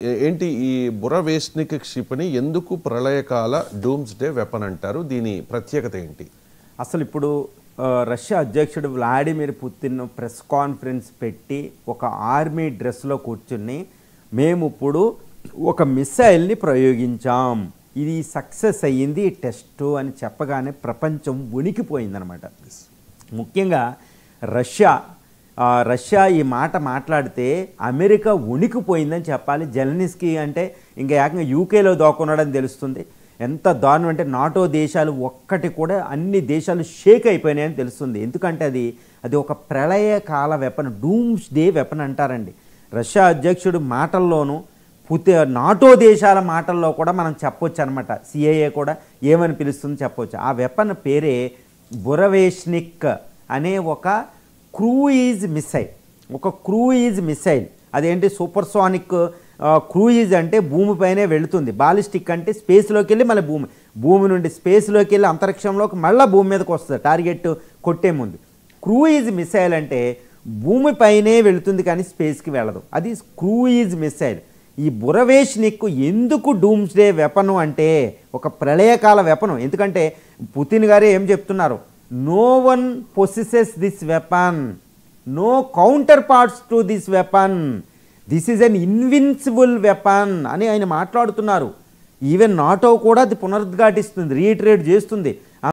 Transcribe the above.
ఏంటి ఈ బురవేస్నిక్ క్షిపణి ఎందుకు ప్రళయకాల డూమ్స్డే వెపన్ అంటారు? దీని ప్రత్యేకత ఏంటి? అసలు ఇప్పుడు రష్యా అధ్యక్షుడు వ్లాడిమిర్ పుతిన్ ప్రెస్ కాన్ఫరెన్స్ పెట్టి ఒక ఆర్మీ డ్రెస్లో కూర్చుని మేము ఇప్పుడు ఒక మిసైల్ని ప్రయోగించాం, ఇది సక్సెస్ అయ్యింది టెస్ట్ అని చెప్పగానే ప్రపంచం వణికిపోయిందనమాట. ముఖ్యంగా రష్యా ఈ మాట మాట్లాడితే అమెరికా వణికిపోయిందని చెప్పాలి. జెలెన్స్కీ అంటే ఇంకా ఏకంగా యూకేలో దాక్కున్నాడని తెలుస్తుంది. ఎంత దారుణం అంటే నాటో దేశాలు ఒక్కటి కూడా అన్ని దేశాలు షేక్ అయిపోయినాయని తెలుస్తుంది. ఎందుకంటే అది ఒక ప్రళయకాల వెపన్, డూమ్స్ డే వెపన్ అంటారండి. రష్యా అధ్యక్షుడు మాటల్లోనూ నాటో దేశాల మాటల్లో కూడా మనం చెప్పొచ్చు అనమాట. సిఐఏ కూడా ఏమని పిలుస్తుంది చెప్పవచ్చు. ఆ వెపన్ పేరే బురవేస్నిక్ అనే ఒక క్రూయిజ్ మిసైల్. అదేంటి సూపర్సోనిక్ క్రూయిజ్ అంటే భూమిపైనే వెళుతుంది, బాలిస్టిక్ అంటే స్పేస్లోకి వెళ్ళి మళ్ళీ భూమి నుండి స్పేస్లోకి వెళ్ళి అంతరిక్షంలోకి మళ్ళీ భూమి మీదకి వస్తుంది టార్గెట్ కొట్టే ముందు. క్రూయిజ్ మిసైల్ అంటే భూమిపైనే వెళుతుంది కానీ స్పేస్కి వెళ్ళదు, అది క్రూయిజ్ మిసైల్. ఈ బురవేస్నిక్ ఎందుకు డూమ్స్డే వెపను అంటే ఒక ప్రళయకాల వెపను. ఎందుకంటే పుతిన్ గారే ఏం చెప్తున్నారు, no one possesses this weapon, no counter parts to this weapon, this is an invincible weapon అని ఆయన మాట్లాడుతున్నారు. ఈవెన్ నాటో కూడా అది పునరుద్ఘాటిస్తుంది, రీఇటరేట్ చేస్తుంది.